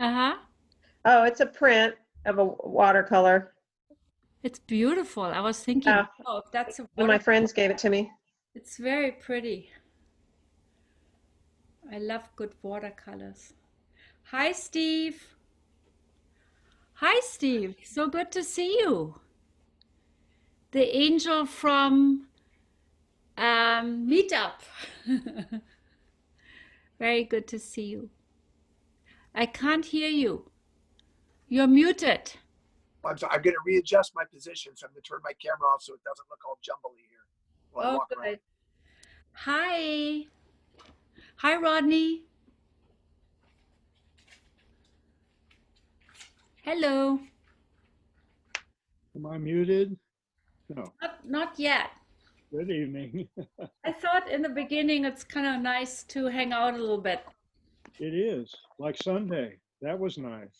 Uh-huh. Oh, it's a print of a watercolor. It's beautiful. I was thinking, Uh, oh, if that's a One of my water, friends gave it to me. it's very pretty. I love good watercolors. Hi, Steve. Hi, Steve. So good to see you. The angel from Meetup. Very good to see you. I can't hear you. You're muted. I'm going to readjust my position, so I'm going to turn my camera off so it doesn't look all jumbly here while I Oh, walk around. good. Hi. Hi, Rodney. Hello. Am I muted? No. Not yet. Good evening. I thought in the beginning it's kind of nice to hang out a little bit. It is like Sunday. That was nice.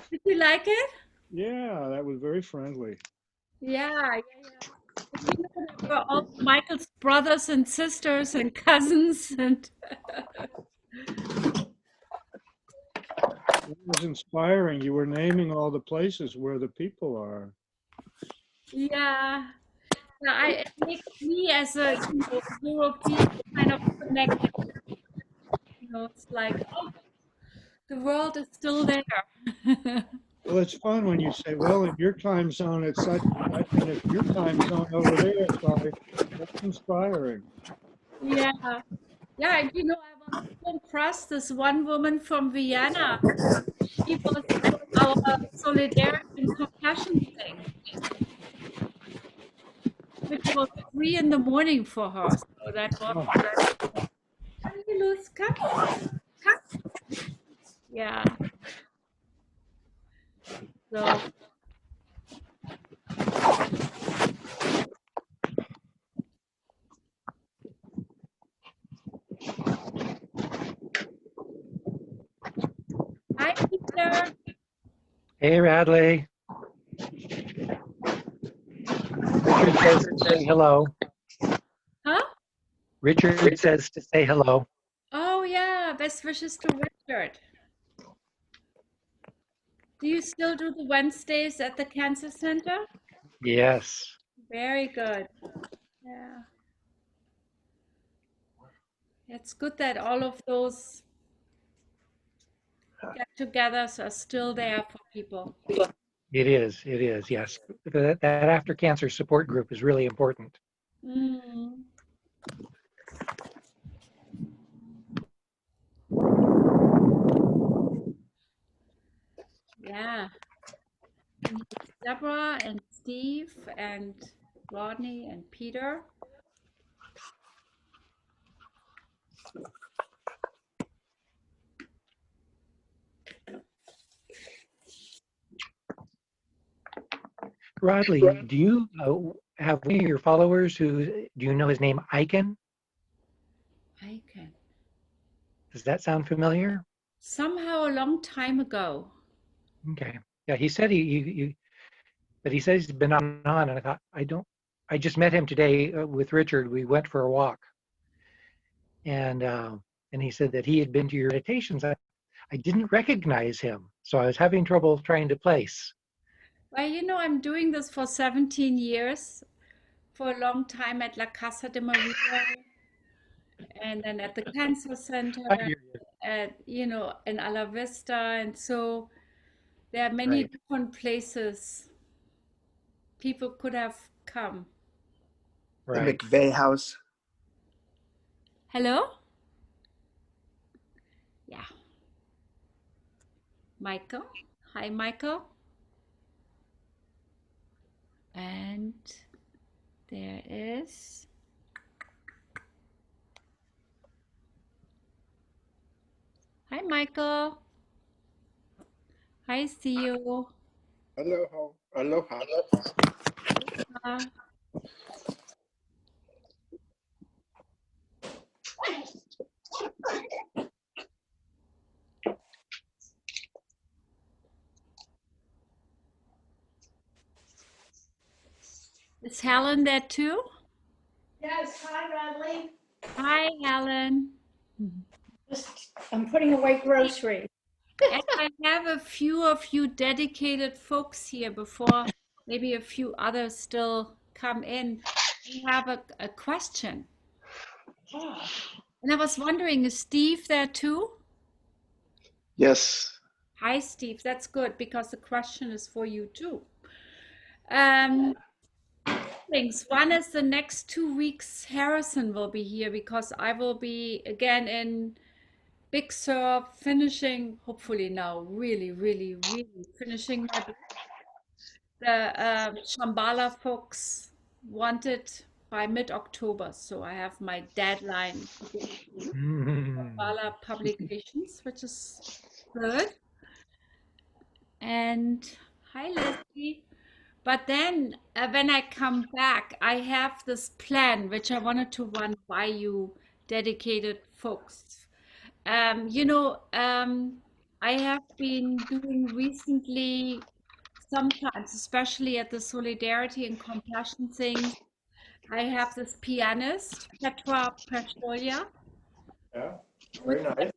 Did you like it? Yeah, that was very friendly. Yeah, yeah, yeah. And you know, there were all Michael's brothers and sisters and cousins and It was inspiring. You were naming all the places where the people are. yeah. Yeah, it makes me as a European kind of connected. It's like, oh, the world is still there. Well, it's fun when you say, well, in your time zone, it's such and such, and if your time zone over there, it's like, that's inspiring. Yeah, yeah. And I was so impressed. This one woman from Vienna, she was at our solidarity and compassion thing, which was 3 in the morning for her. So that was, Oh, how do you lose? Come, come. Yeah. So, hi, Peter. Hey, Radley. Richard says to say hello. Huh? Richard says to say hello. Oh, yeah. Best wishes to Richard. Do you still do the Wednesdays at the Cancer Center? Yes. Very good. Yeah. It's good that all of those get-togethers are still there for people. It is. It is. Yes. That after cancer support group is really important. Mm, yeah. And Deborah and Steve and Rodney and Peter. Radley, do you have one of your followers who, do you know his name, Icon? I can. Does that sound familiar? Somehow a long time ago. Okay. Yeah, he said but he says he's been on, and I thought, I just met him today with Richard. We went for a walk, and uh, and he said that he had been to your meditations. I didn't recognize him, so I was having trouble trying to place. Well, I'm doing this for 17 years, for a long time at La Casa de Maria, and then at the Cancer I Center, hear you. at, in Ala Vista. And so there are many Right, different places people could have come. The right. McVeigh house. Hello? Yeah. Michael. Hi, Michael. And there is. Hi, Michael. Hi, Theo. Aloha. Aloha. Uh, is Helen there too? Yes, hi, Radley. Hi, Helen. Just, I'm putting away groceries. And I have a few of you dedicated folks here before maybe a few others still come in. I have a question. And I was wondering, is Steve there too? Yes. Hi, Steve. That's good because the question is for you too. Um, things. One is the next 2 weeks, Harrison will be here because I will be again in Big Sur finishing, hopefully now, really, really, really finishing my book. The Shambhala folks want it by mid-October, so I have my deadline to get it to Mm. Shambhala Publications, which is good. And hi, Leslie. But then when I come back, I have this plan which I wanted to run by you, dedicated folks. I have been doing recently, sometimes, especially at the solidarity and compassion things. I have this pianist, Petra Prasholya, Yeah, who is very nice.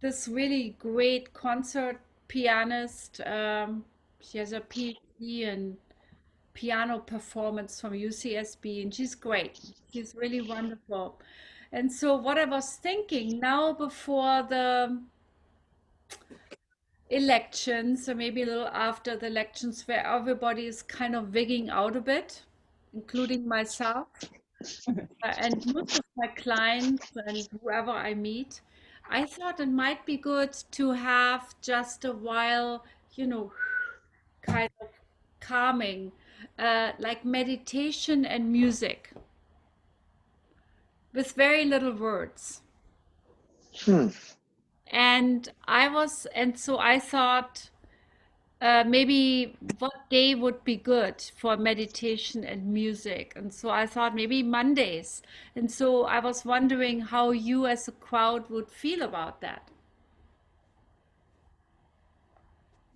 this really great concert pianist. She has a PhD in piano performance from UCSB, and she's great. She's really wonderful. And so, what I was thinking now before the elections, or maybe a little after the elections, where everybody is kind of wigging out a bit, including myself, and most of my clients and whoever I meet, I thought it might be good to have just a while, you know, kind of calming, like meditation and music with very little words. Hmm. And so I thought maybe what day would be good for meditation and music. And so I thought maybe Mondays. And so I was wondering how you as a crowd would feel about that.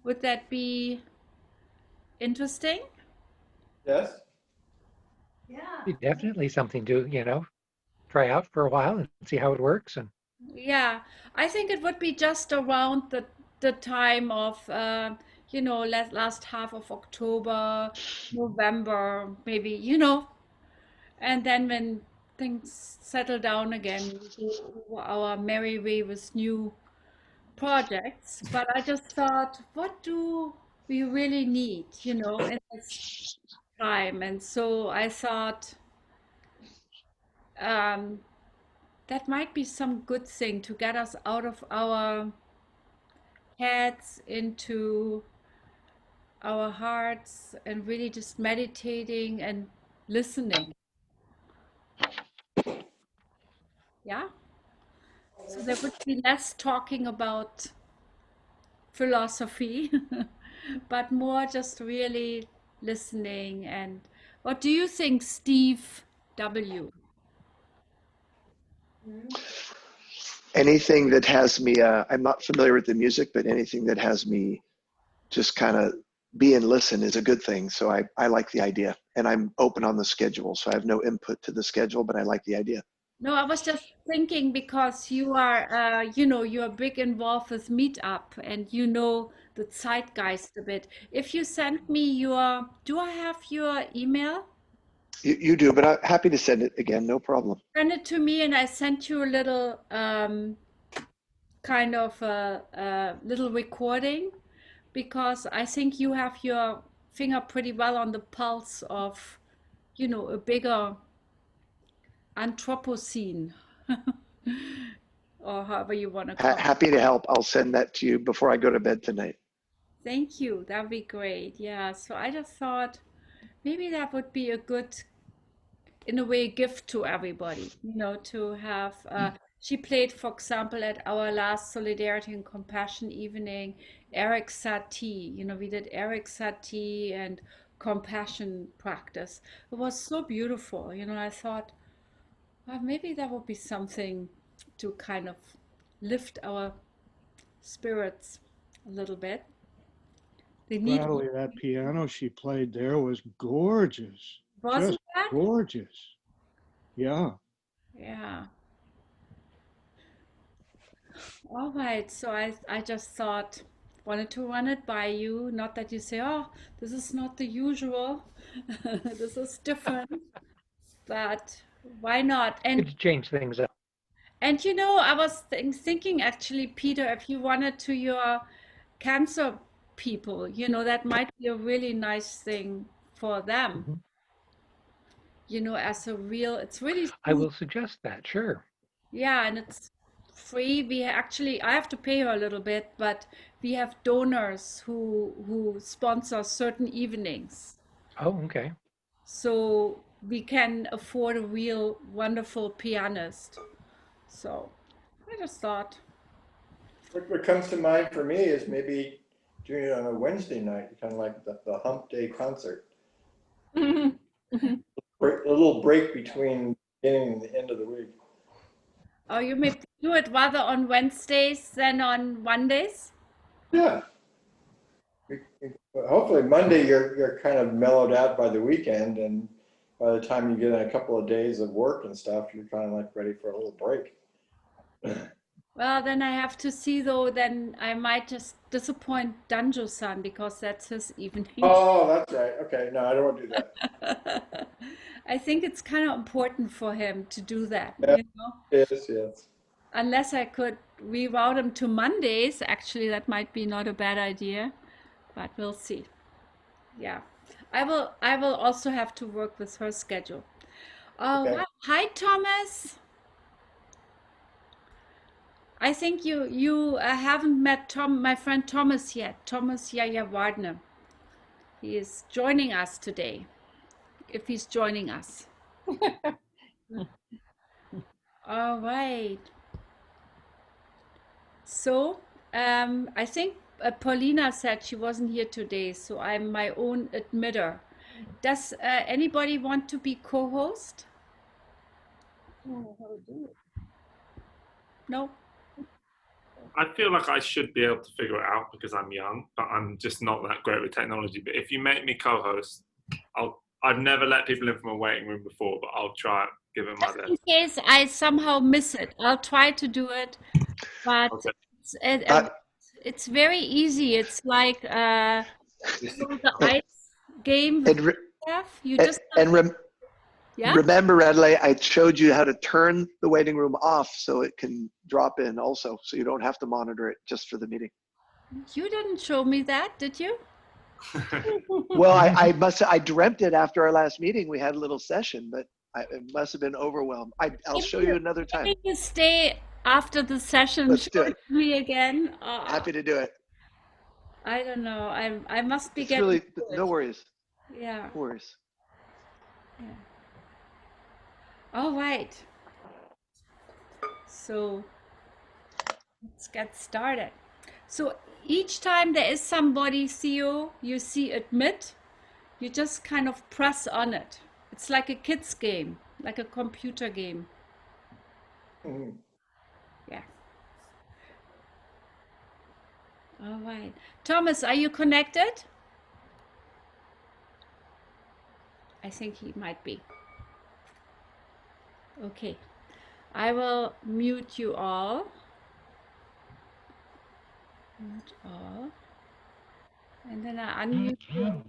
Would that be interesting? Yes. Yeah. Definitely something to, try out for a while and see how it works. And Yeah, I think it would be just around the time of last half of October, November, maybe, and then when things settle down again, we go our merry way with new projects. But I just thought, what do we really need, in this time? And so I thought um, that might be some good thing to get us out of our heads into our hearts and really just meditating and listening. Yeah. So there would be less talking about philosophy, but more just really listening. And what do you think, Steve W? Anything that has me, I'm not familiar with the music, but anything that has me just kind of be and listen is a good thing. So I like the idea, and I'm open on the schedule. So I have no input to the schedule, but I like the idea. No, I was just thinking because you are, you're big involved with Meetup and you know the zeitgeist a bit. If you send me do I have your email? You do, but I'm happy to send it again. No problem. Send it to me and I sent you a little kind of a little recording because I think you have your finger pretty well on the pulse of, a bigger Anthropocene, or however you want to call it. Happy to help. I'll send that to you before I go to bed tonight. Thank you. That would be great. Yeah. So I just thought maybe that would be a good, in a way, gift to everybody, to have. She played, for example, at our last Solidarity and Compassion evening, Eric Satie. We did Eric Satie and compassion practice. It was so beautiful. I thought, well, maybe that would be something to kind of lift our spirits a little bit. They need, Radley, that piano she played there was gorgeous. wasn't Just that? gorgeous. Yeah. Yeah. All right. So I just thought wanted to run it by you. Not that you say, oh, this is not the usual, this is different, but why not? Good to change things up. And you know, I was thinking actually, Peter, if you wanted to your cancer people, you know, that might be a really nice thing for them, Mhm. you know, as a real, it's really I sweet. will suggest that, sure. Yeah, and it's free. We actually, I have to pay her a little bit, but we have donors who sponsor certain evenings. Oh, okay. So we can afford a real wonderful pianist. So I just thought, What comes to mind for me is maybe doing it on a Wednesday night, kind of like the hump day concert. oh, A little break between beginning and the end of the week. you may do it rather on Wednesdays than on Mondays. Yeah. Hopefully Monday you're kind of mellowed out by the weekend, and by the time you get in a couple of days of work and stuff, you're kind of like ready for a little break. Well, then I have to see though, then I might just disappoint Danjo-san because that's his evening. Oh, that's right. Okay, no, I don't want to do that. I think it's kind of important for him to do that, Yeah, you know. yes, yes. Unless I could reroute him to Mondays, actually, that might be not a bad idea, but we'll see. Yeah. I will also have to work with her schedule. Oh, Okay. wow. Hi, Thomas. I think you haven't met my friend Thomas yet. Thomas Yaya Wardner. He is joining us today, if he's joining us. All right. So, I think Paulina said she wasn't here today, so I'm my own admitter. Does anybody want to be co-host? No? I feel like I should be able to figure it out because I'm young, but I'm just not that great with technology. But if you make me co-host, I've never let people in from a waiting room before, but I'll try it, give it my Just in best. case I somehow miss it, I'll try to do it, but Okay. Uh, it's very easy. It's like you know, the Okay. ice game with and re- stuff. You and, just and rem- yeah. remember, Radley, I showed you how to turn the waiting room off so it can drop in also, so you don't have to monitor it just for the meeting. You didn't show me that, did you? Well, I dreamt it after our last meeting. We had a little session, but it must have been overwhelmed. I'll show you another time. Maybe you stay after the session. Let's do Show it. it to me again. Happy to do it. I don't know. I must be It's getting really, to no it. worries. Yeah. No worries. Yeah. All right. So let's get started. So each time there is somebody, Theo, you see admit, you just kind of press on it. It's like a kid's game, like a computer game. Mhm. Yeah. All right. Thomas, are you connected? I think he might be. Okay. I will mute you all. Mute all. And then I unmute you.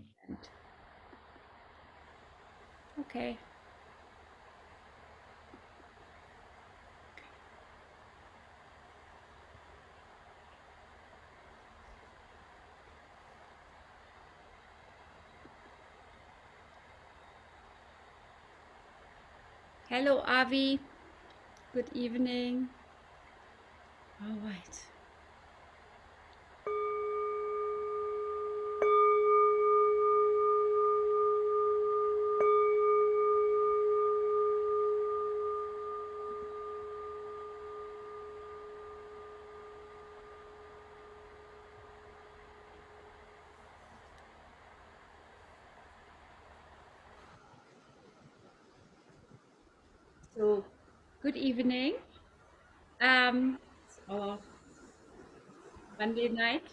Okay. Hello, Avi. Good evening. All right. So, good evening. It's our Monday night,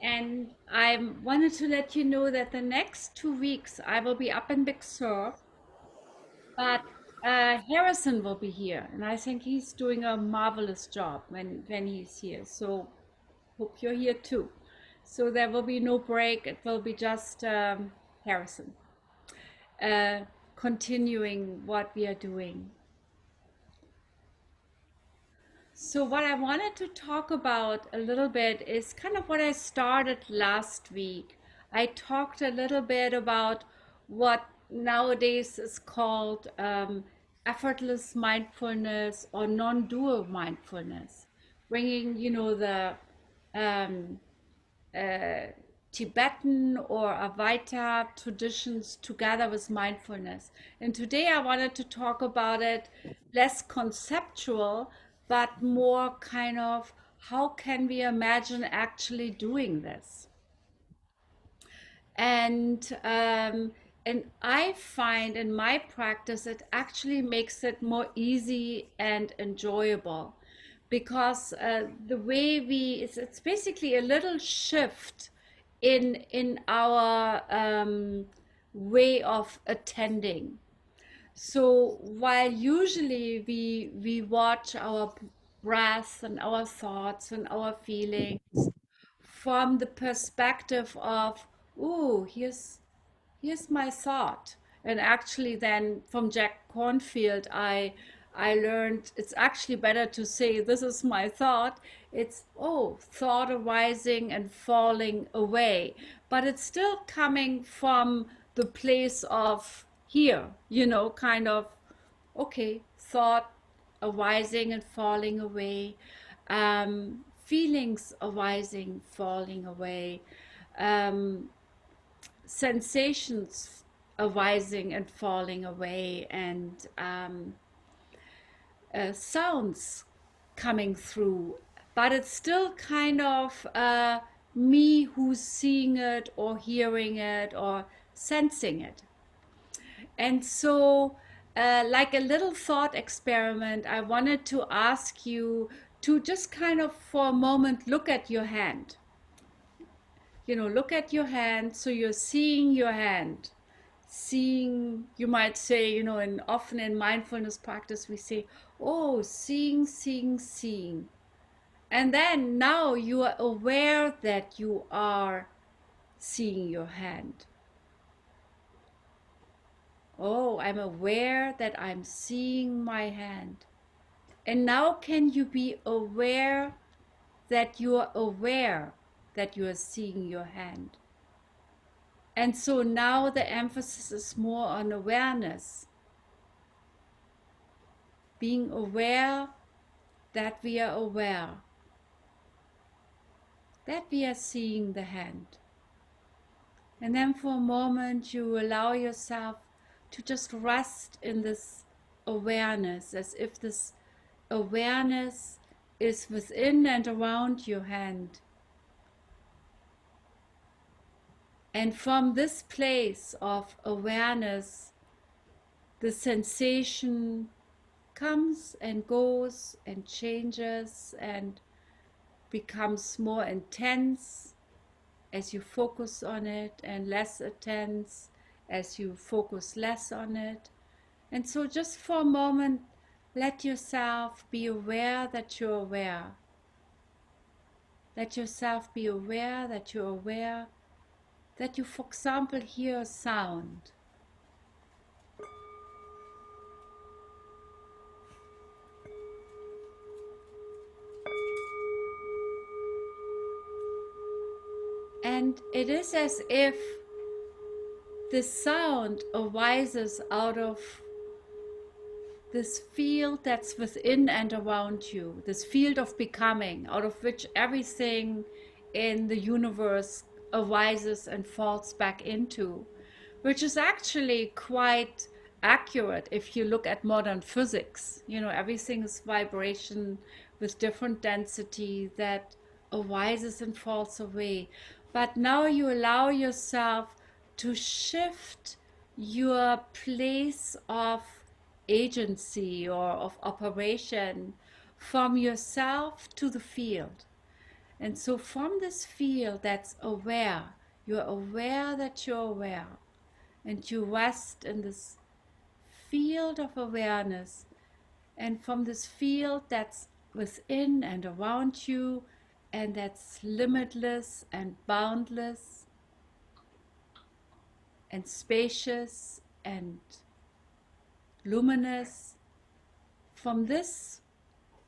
and I wanted to let you know that the next 2 weeks I will be up in Big Sur, but Harrison will be here, and I think he's doing a marvelous job when he's here. So, hope you're here too. So there will be no break. It will be just Harrison uh, continuing what we are doing. So what I wanted to talk about a little bit is kind of what I started last week. I talked a little bit about what nowadays is called effortless mindfulness or non-dual mindfulness, bringing, the um, uh, Tibetan or Advaita traditions together with mindfulness. And today I wanted to talk about it less conceptual, but more kind of how can we imagine actually doing this? And I find in my practice it actually makes it more easy and enjoyable because the way it's basically a little shift in our way of attending. So while usually we watch our breath and our thoughts and our feelings from the perspective of, oh, here's my thought. And actually then from Jack Cornfield, I learned it's actually better to say, this is my thought. It's, oh, thought arising and falling away. But it's still coming from the place of here, kind of, okay, thought arising and falling away, feelings arising, falling away, um, sensations arising and falling away, and sounds coming through. But it's still kind of me who's seeing it or hearing it or sensing it. And so, like a little thought experiment, I wanted to ask you to just kind of for a moment look at your hand. Look at your hand so you're seeing your hand. Seeing, you might say, and often in mindfulness practice, we say, oh, seeing, seeing, seeing. And then now you are aware that you are seeing your hand. Oh, I'm aware that I'm seeing my hand. And now can you be aware that you are aware that you are seeing your hand? And so now the emphasis is more on awareness. Being aware that we are aware, that we are seeing the hand. And then for a moment you allow yourself to just rest in this awareness, as if this awareness is within and around your hand. And from this place of awareness, the sensation comes and goes and changes and becomes more intense as you focus on it, and less intense as you focus less on it. And so just for a moment, let yourself be aware that you're aware. Let yourself be aware that you're aware that you, for example, hear a sound. And it is as if this sound arises out of this field that's within and around you, this field of becoming, out of which everything in the universe arises and falls back into, which is actually quite accurate if you look at modern physics. Everything is vibration with different density that arises and falls away. But now you allow yourself to shift your place of agency or of operation from yourself to the field. And so from this field that's aware, you're aware that you're aware, and you rest in this field of awareness. And from this field that's within and around you, and that's limitless and boundless and spacious and luminous. From this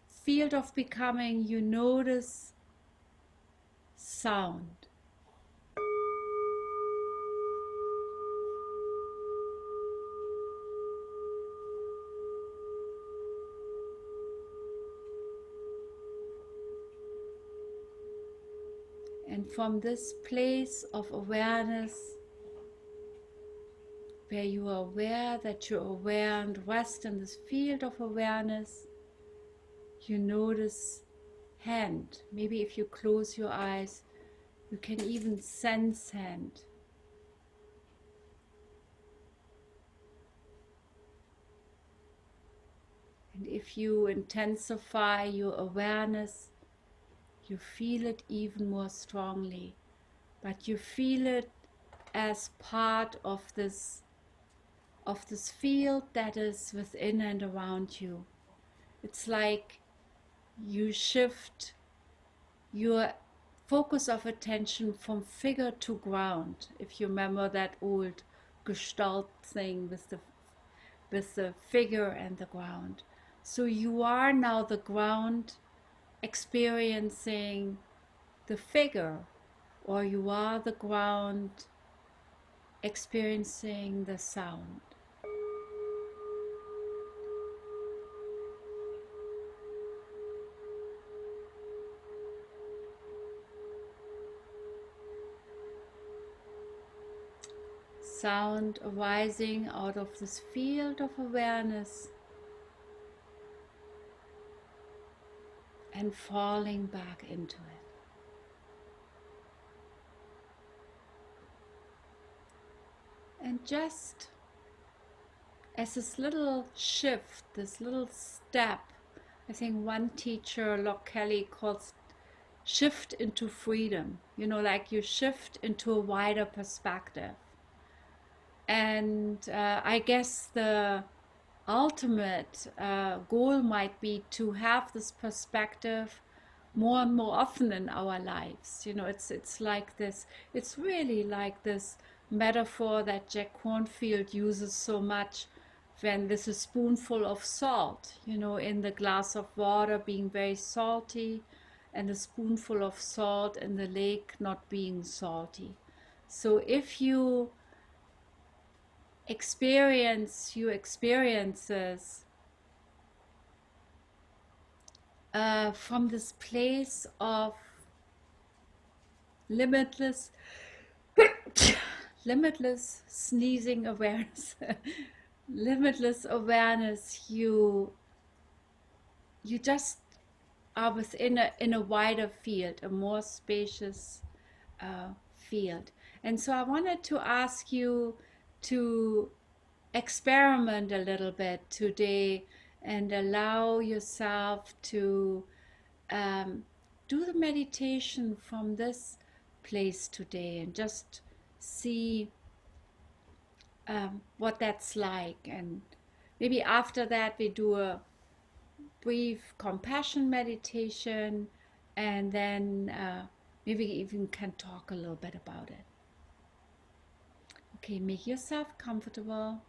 field of becoming, you notice sound. And from this place of awareness, where you are aware that you're aware and rest in this field of awareness, you notice hand. Maybe if you close your eyes, you can even sense hand. And if you intensify your awareness, you feel it even more strongly. But you feel it as part of this field that is within and around you. It's like you shift your focus of attention from figure to ground. If you remember that old Gestalt thing with the figure and the ground. So you are now the ground experiencing the figure, or you are the ground experiencing the sound. Sound arising out of this field of awareness and falling back into it. And just as this little shift, this little step, I think one teacher, Locke Kelly, calls shift into freedom. You know, like you shift into a wider perspective. And I guess the ultimate goal might be to have this perspective more and more often in our lives. You know, it's like this. It's really like this metaphor that Jack Kornfield uses so much when there's a spoonful of salt, you know, in the glass of water being very salty, and a spoonful of salt in the lake not being salty. So if you experience your experiences from this place of limitless limitless sneezing awareness, limitless awareness, you just are within in a wider field, a more spacious field. And so I wanted to ask you to experiment a little bit today and allow yourself to do the meditation from this place today and just see what that's like. And maybe after that, we do a brief compassion meditation, and then maybe even can talk a little bit about it. Okay, make yourself comfortable.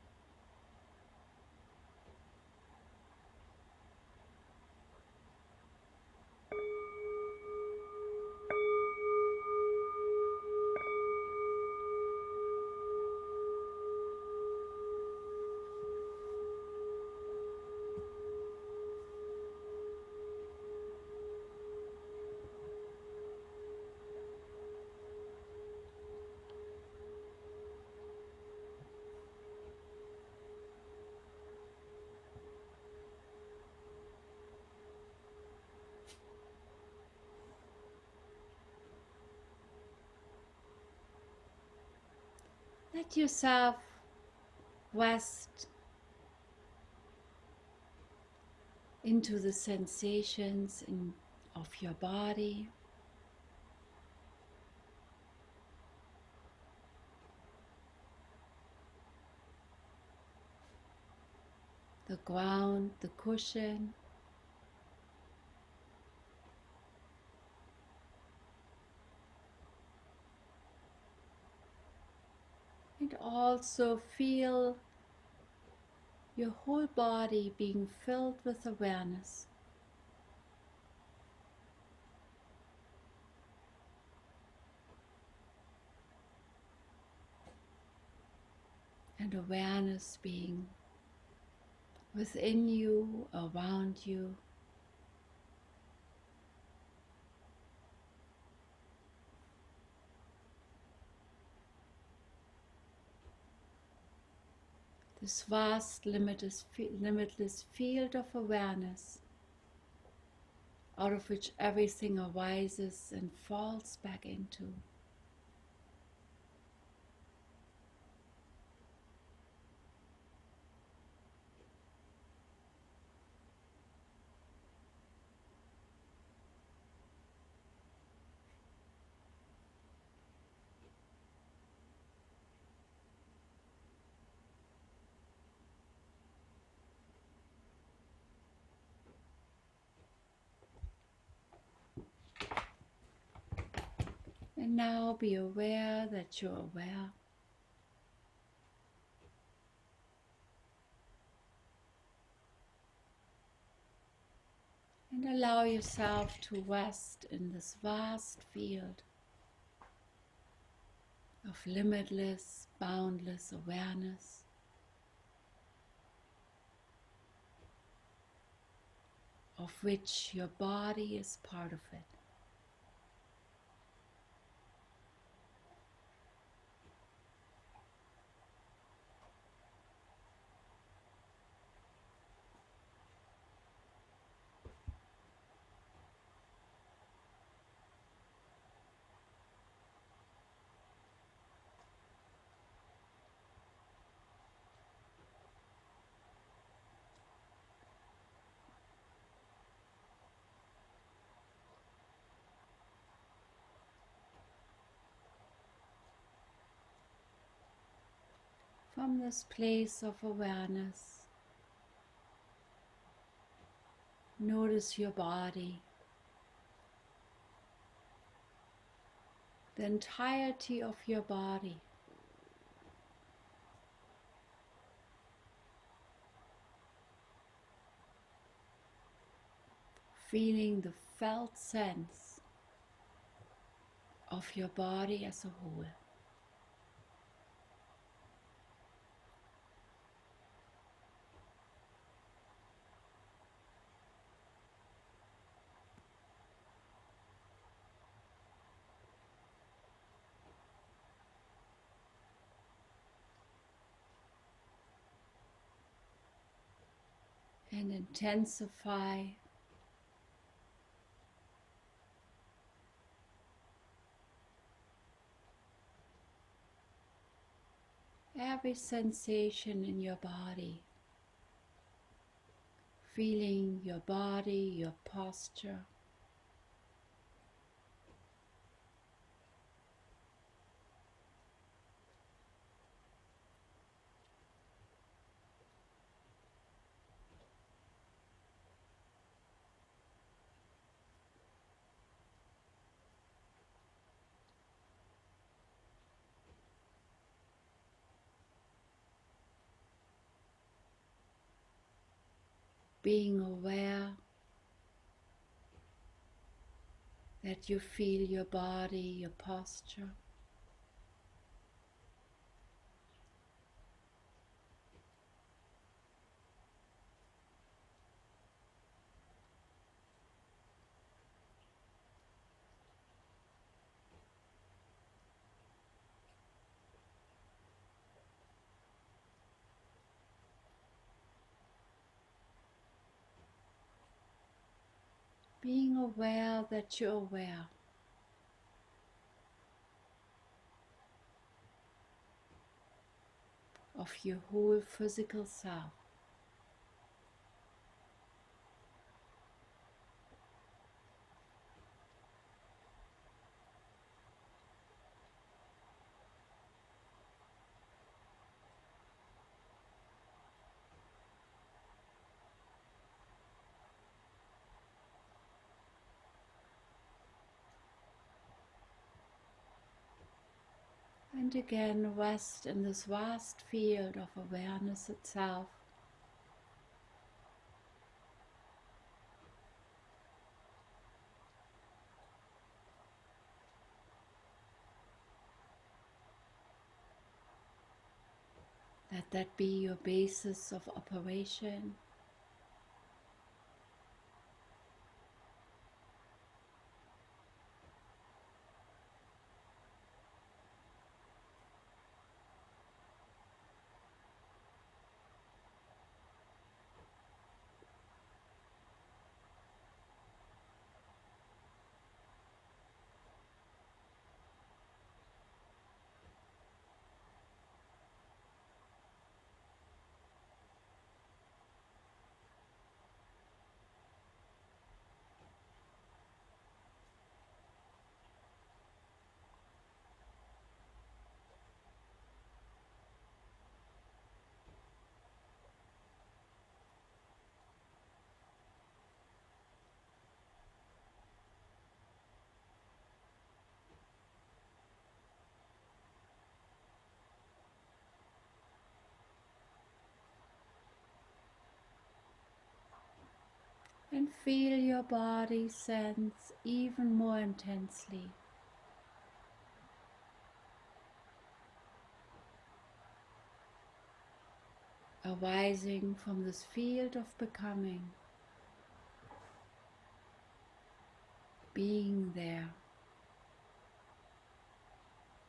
Let yourself rest into the sensations of your body. The ground, the cushion, And also feel your whole body being filled with awareness. And awareness being within you, around you. This vast, limitless field of awareness, out of which everything arises and falls back into. And now be aware that you're aware. And allow yourself to rest in this vast field of limitless, boundless awareness, of which your body is part of it. From this place of awareness, notice your body, the entirety of your body. Feeling the felt sense of your body as a whole. And intensify every sensation in your body, feeling your body, your posture, being aware that you feel your body, your posture. Being aware that you're aware of your whole physical self. And again, rest in this vast field of awareness itself. Let that be your basis of operation. And feel your body sense even more intensely. Arising from this field of becoming, being there,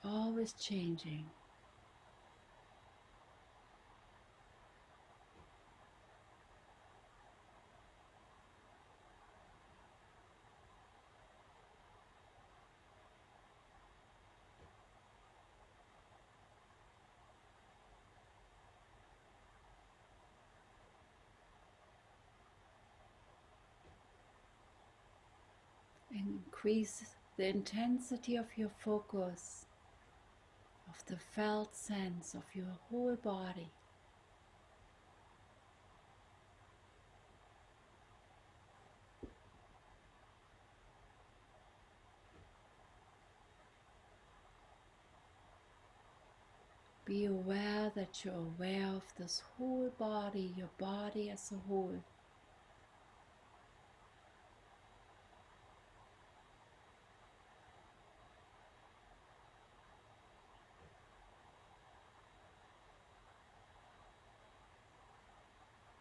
always changing. And increase the intensity of your focus, of the felt sense of your whole body. Be aware that you're aware of this whole body, your body as a whole.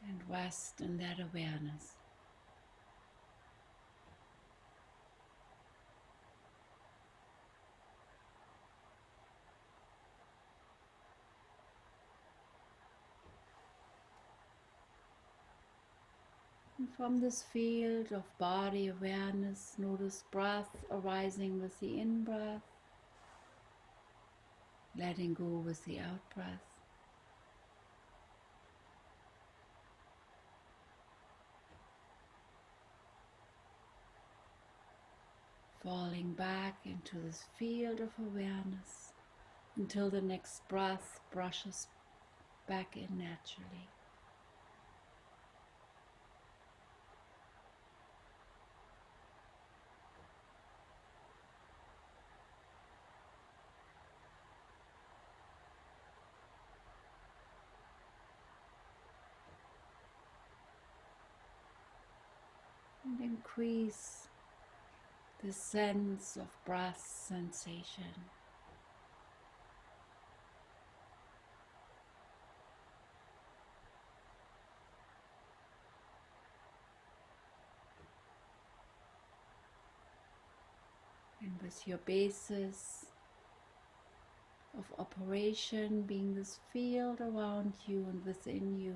And rest in that awareness. And from this field of body awareness, notice breath arising with the in-breath, letting go with the out-breath. Falling back into this field of awareness until the next breath brushes back in naturally. And increase the sense of breath sensation. And with your basis of operation being this field around you and within you,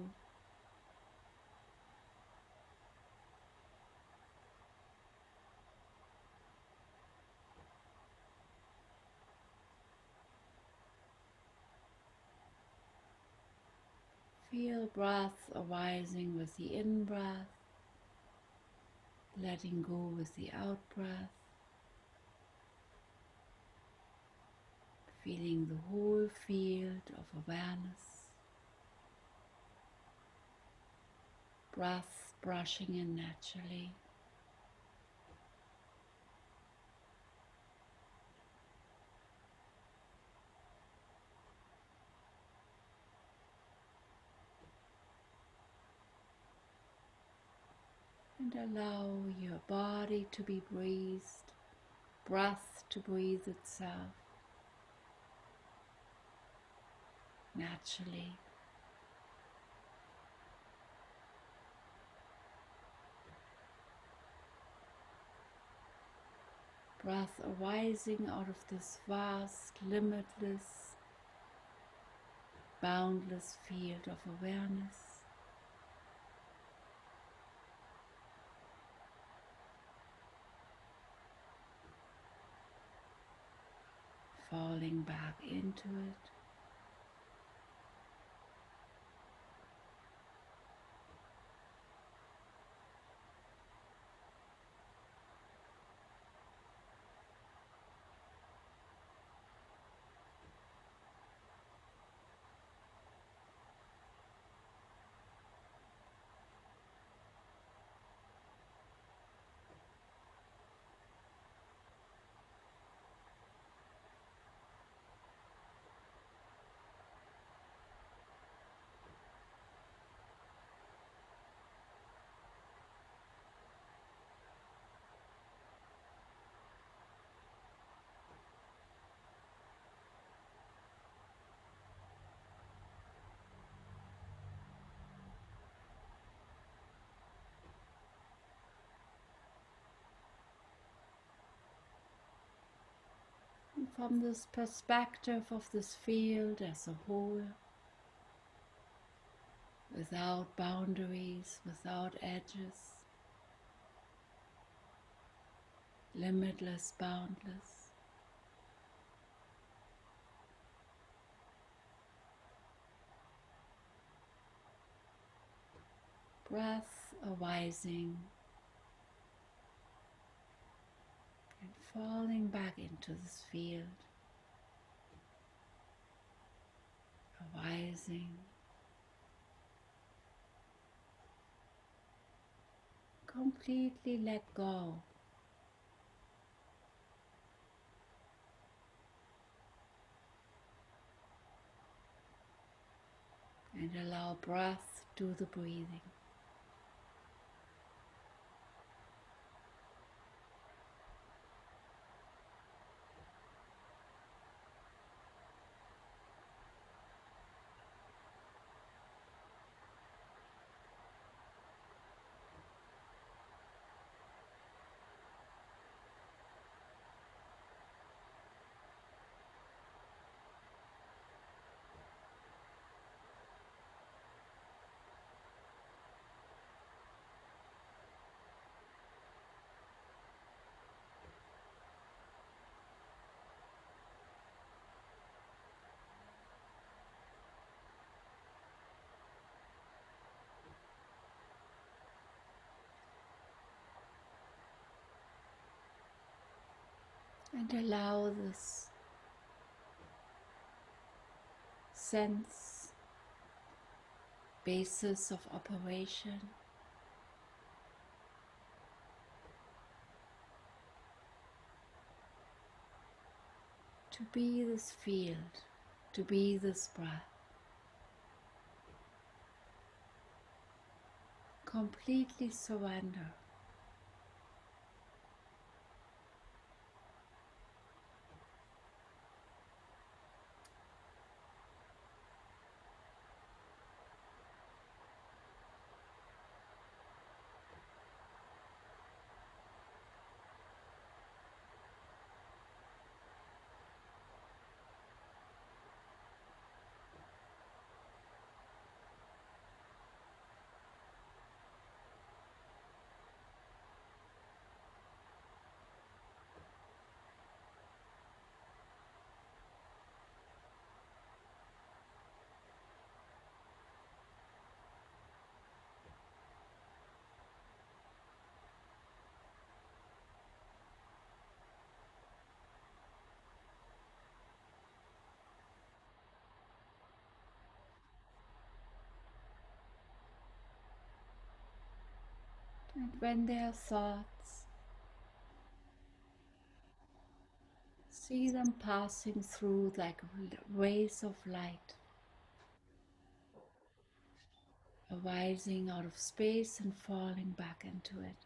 feel breath arising with the in-breath, letting go with the out-breath, feeling the whole field of awareness, breath brushing in naturally. And allow your body to be breathed, breath to breathe itself naturally. Breath arising out of this vast, limitless, boundless field of awareness. Falling back into it. And from this perspective of this field as a whole, without boundaries, without edges, limitless, boundless. Breath arising and falling back into this field, arising, completely let go. And allow breath to do the breathing. And allow this sense, basis of operation, to be this field, to be this breath. Completely surrender. And when there are thoughts, see them passing through like rays of light. arising out of space and falling back into it.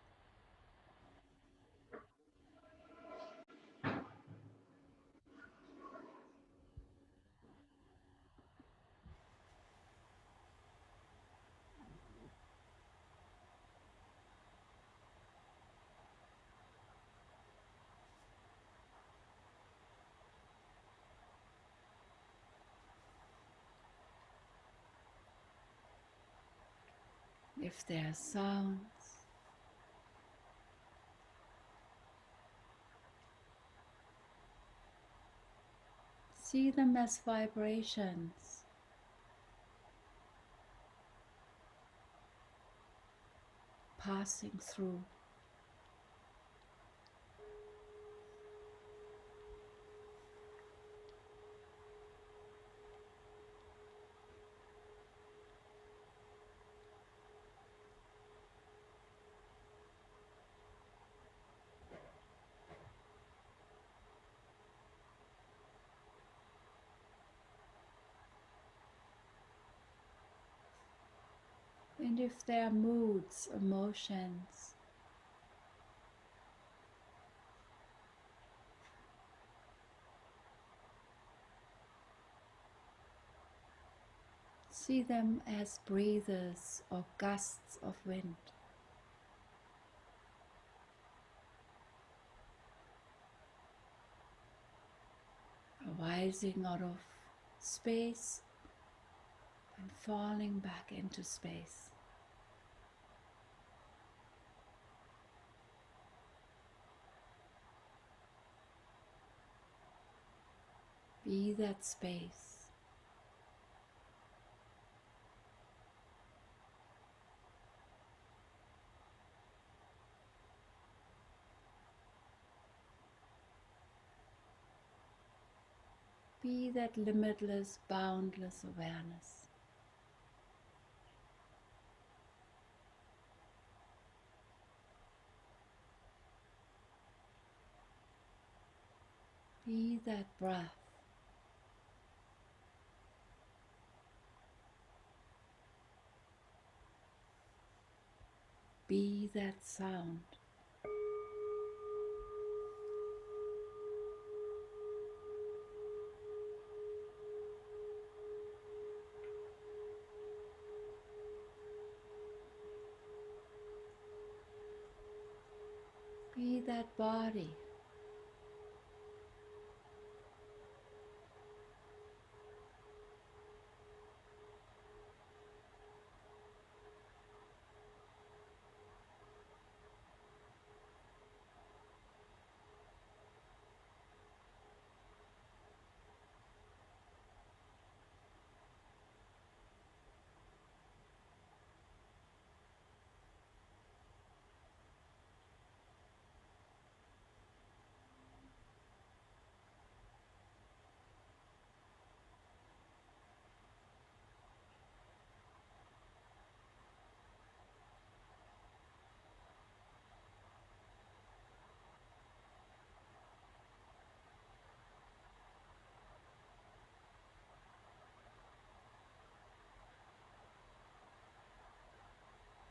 If there are sounds, see them as vibrations, passing through. And if there are moods, emotions, see them as breathers or gusts of wind, arising out of space and falling back into space. Be that space. Be that limitless, boundless awareness. Be that breath. Be that sound. Be that body.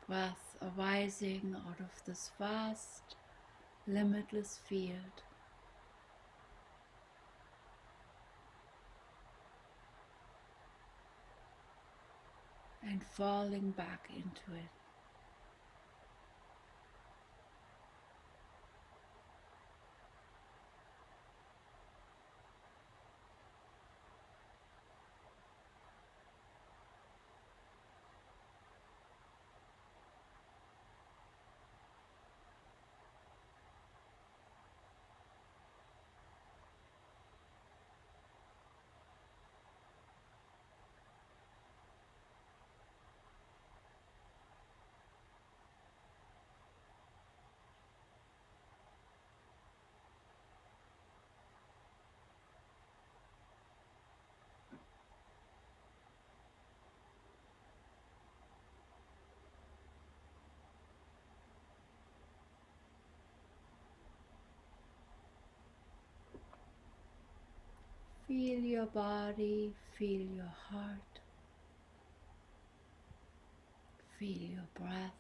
Breath arising out of this vast, limitless field. And falling back into it. Feel your body, feel your heart. Feel your breath.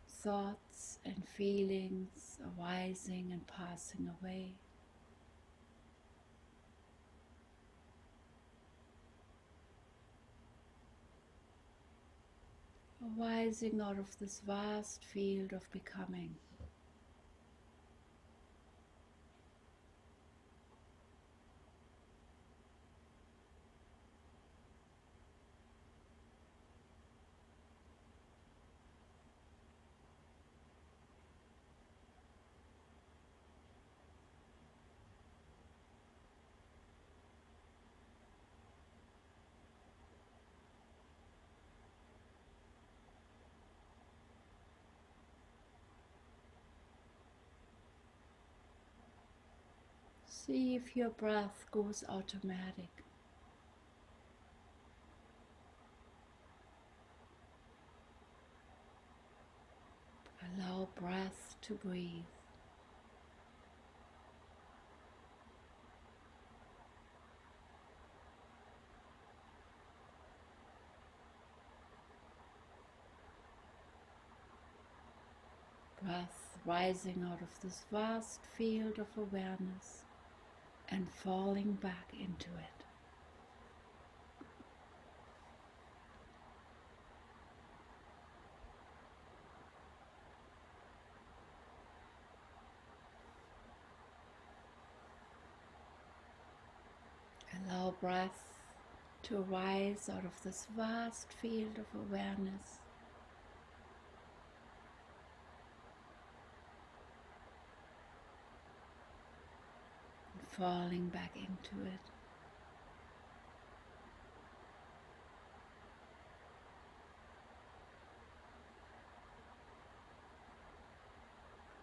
Thoughts and feelings arising and passing away. Arising out of this vast field of becoming. See if your breath goes automatic. Allow breath to breathe. Breath rising out of this vast field of awareness and falling back into it. Allow breath to arise out of this vast field of awareness and falling back into it.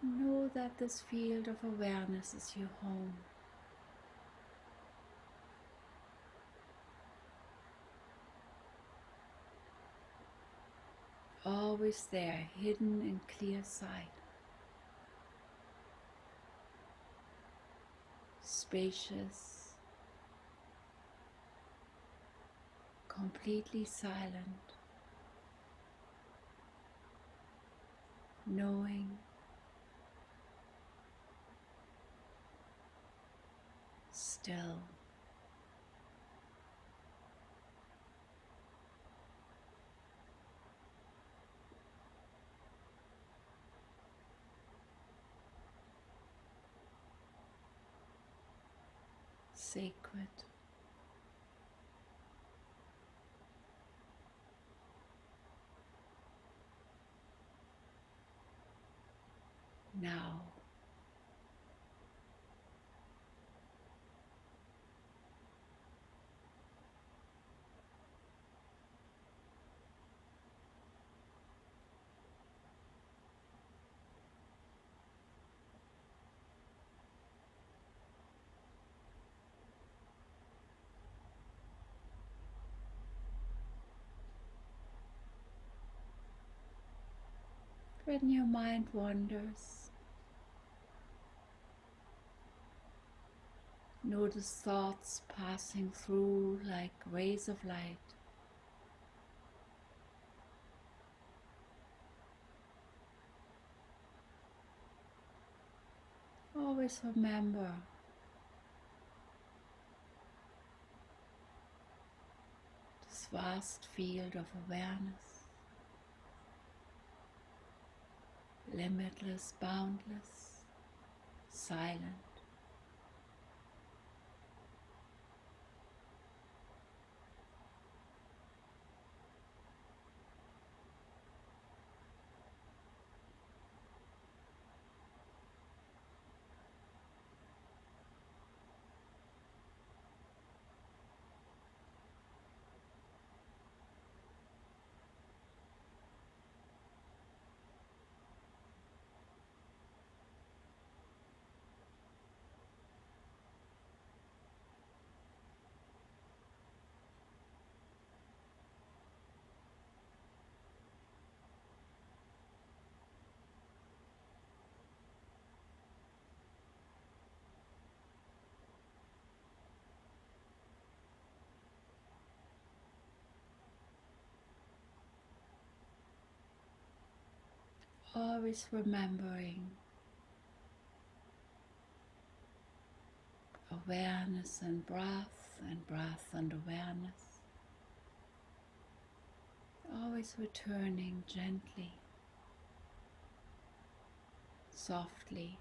Know that this field of awareness is your home. Always there, hidden in clear sight. Spacious, completely silent, knowing, still. Sacred. Now. When your mind wanders, notice thoughts passing through like rays of light. Always remember this vast field of awareness, limitless, boundless, silent. always remembering awareness and breath and awareness. Always returning gently, softly,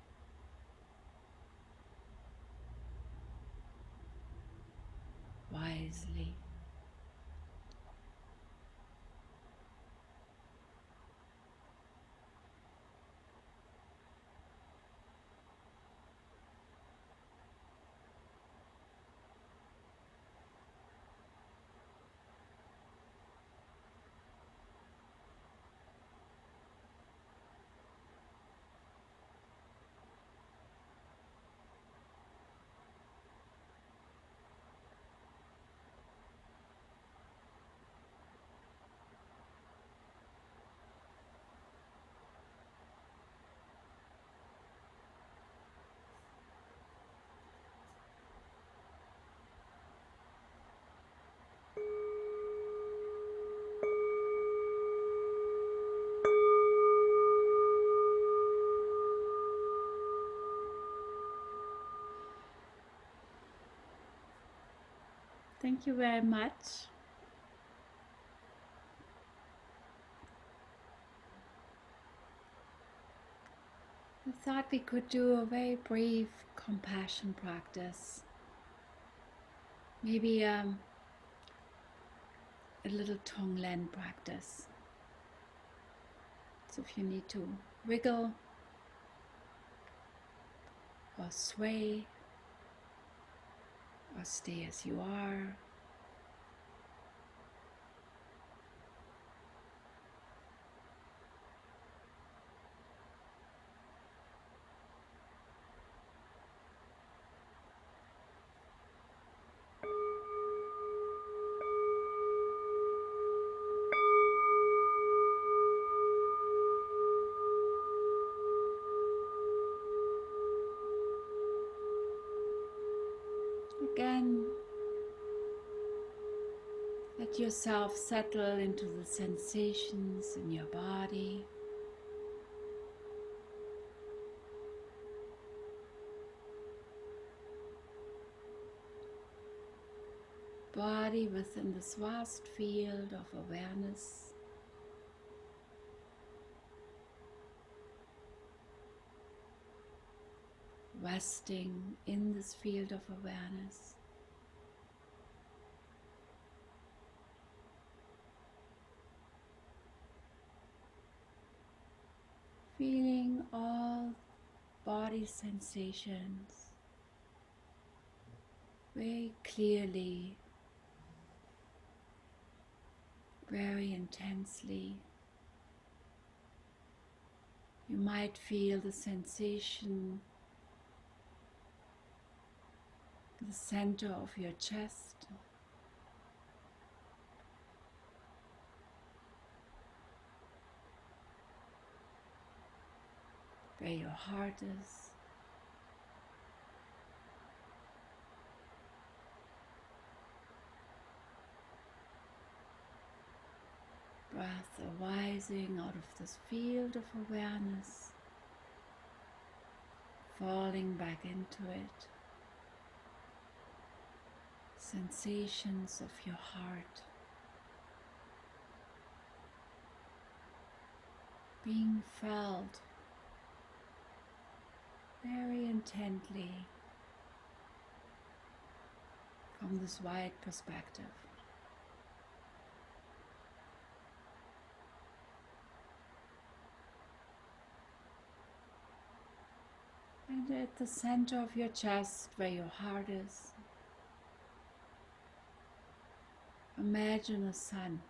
wisely. Thank you very much. I thought we could do a very brief compassion practice. Maybe a little Tonglen practice. So if you need to wiggle or sway or stay as you are, again, let yourself settle into the sensations in your body. Body within this vast field of awareness. Resting in this field of awareness. Feeling all body sensations very clearly, very intensely. You might feel the sensation in the center of your chest, where your heart is. Breath arising out of this field of awareness, falling back into it. Sensations of your heart being felt very intently from this wide perspective. And at the center of your chest, where your heart is, imagine a sun.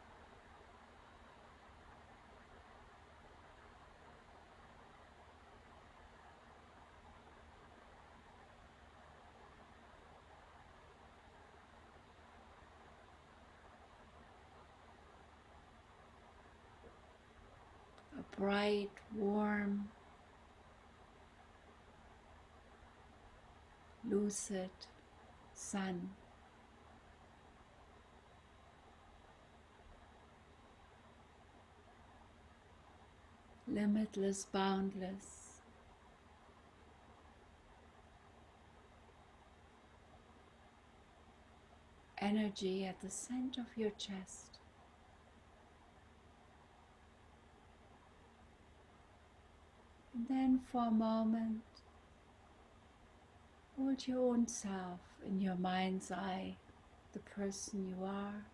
A bright, warm, lucid sun. limitless, boundless. Energy at the center of your chest. And then for a moment, hold your own self in your mind's eye, the person you are.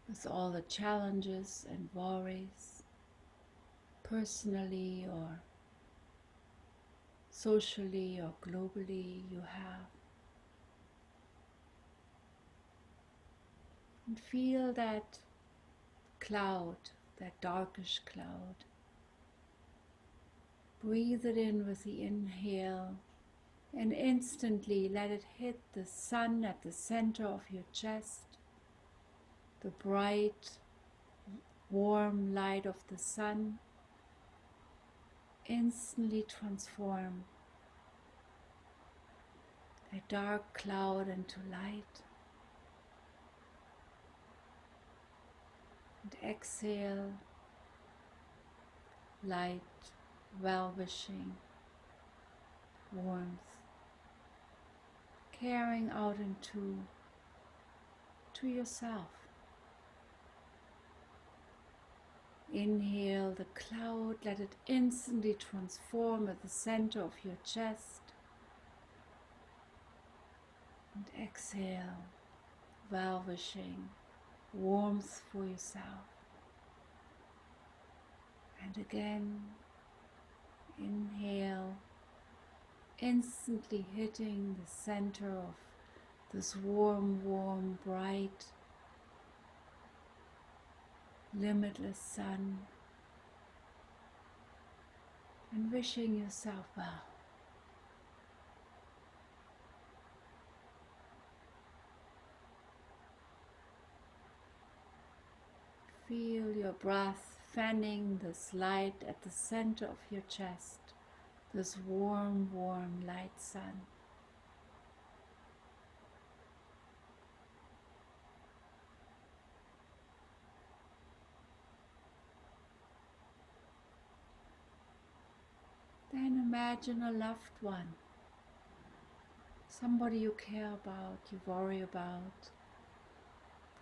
With all the challenges and worries, personally or socially or globally you have. And feel that cloud, that darkish cloud. Breathe it in with the inhale and instantly let it hit the sun at the center of your chest. The bright, warm light of the sun instantly transform a dark cloud into light. And exhale, light, well-wishing, warmth, carrying out into yourself. Inhale the cloud, let it instantly transform at the center of your chest. And exhale, well-wishing, warmth for yourself. And again, inhale, instantly hitting the center of this warm, bright, limitless sun, and wishing yourself well. Feel your breath fanning this light at the center of your chest, this warm, light sun. Then imagine a loved one, somebody you care about, you worry about,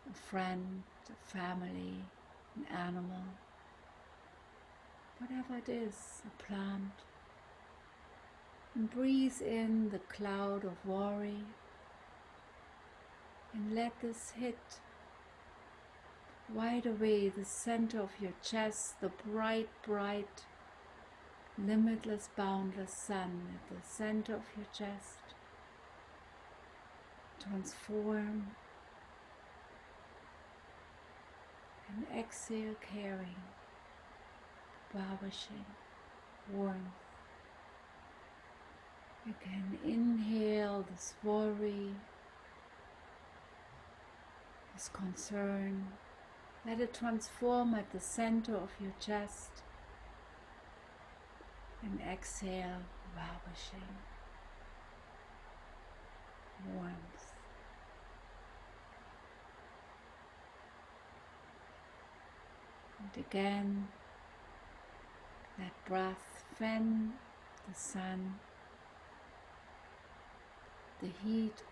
a friend, a family, an animal, whatever it is, a plant. And breathe in the cloud of worry and let this hit right away the center of your chest, the bright, limitless, boundless sun at the center of your chest. Transform and exhale, caring, well-wishing, warmth. You can inhale this worry, this concern. Let it transform at the center of your chest. And exhale, well-wishing, warmth. And again, let breath fan the sun, the heat,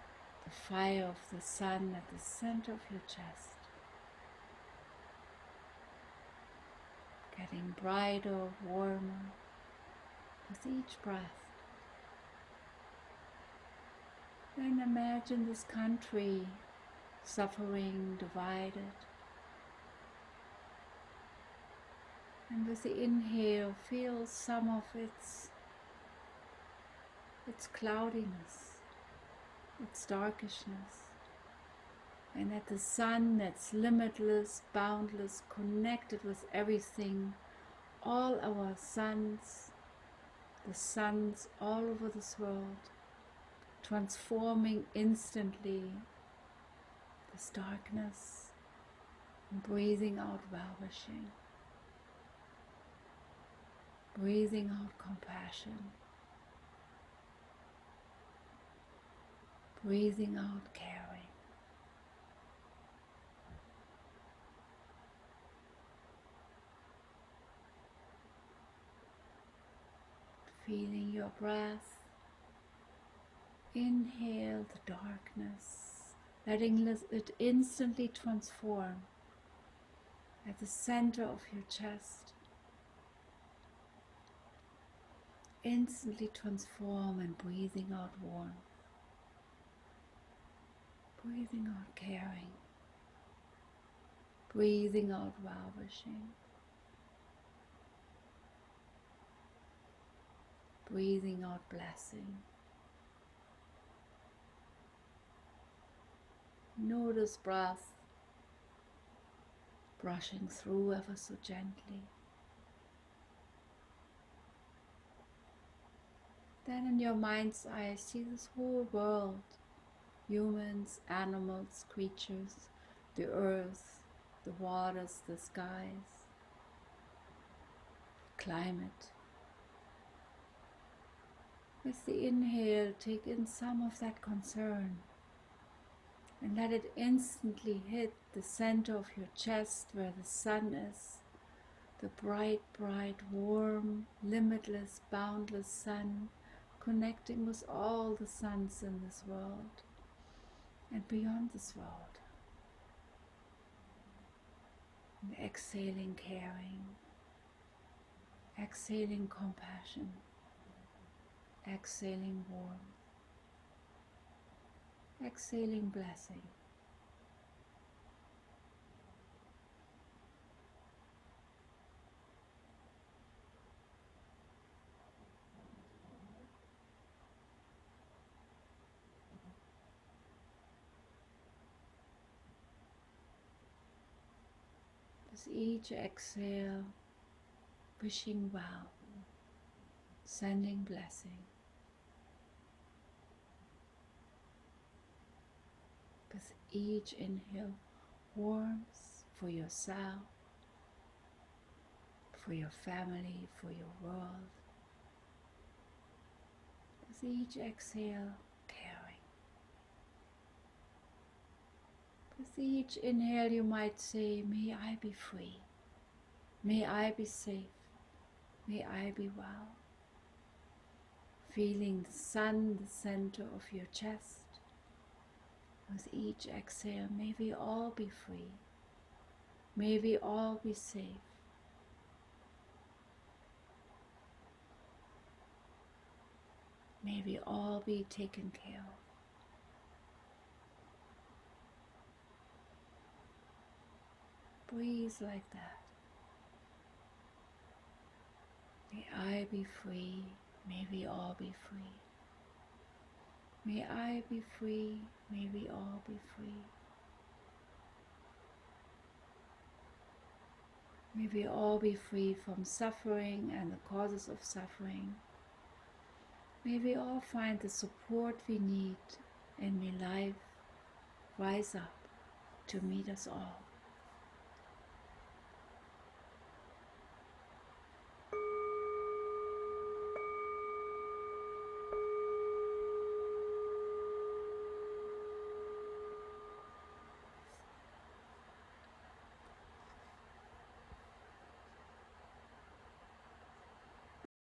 the fire of the sun at the center of your chest. Getting brighter, warmer with each breath. Then imagine this country suffering, divided. And with the inhale, feel some of its cloudiness, its darkishness. And at the sun that's limitless, boundless, connected with everything, all our suns, the suns all over this world, transforming instantly this darkness and breathing out well-wishing, breathing out compassion, breathing out caring. Feeling your breath. Inhale the darkness, letting it instantly transform at the center of your chest. Instantly transform and breathing out warmth, breathing out caring, breathing out well-wishing, breathing out blessing. Notice breath brushing through ever so gently. Then in your mind's eye, see this whole world, humans, animals, creatures, the earth, the waters, the skies, climate. With the inhale, take in some of that concern and let it instantly hit the center of your chest where the sun is, the bright, bright, warm, limitless, boundless sun, connecting with all the suns in this world and beyond this world. And exhaling caring, exhaling compassion, exhaling warmth, exhaling blessing. With each exhale, wishing well, sending blessing. With each inhale, warmth for yourself, for your family, for your world. With each exhale, caring. With each inhale, you might say, may I be free, may I be safe, may I be well. Feeling the sun, the center of your chest. With each exhale, may we all be free, may we all be safe. May we all be taken care of. Breathe like that. May I be free, may we all be free. May I be free, may we all be free. May we all be free from suffering and the causes of suffering. May we all find the support we need, and may life rise up to meet us all.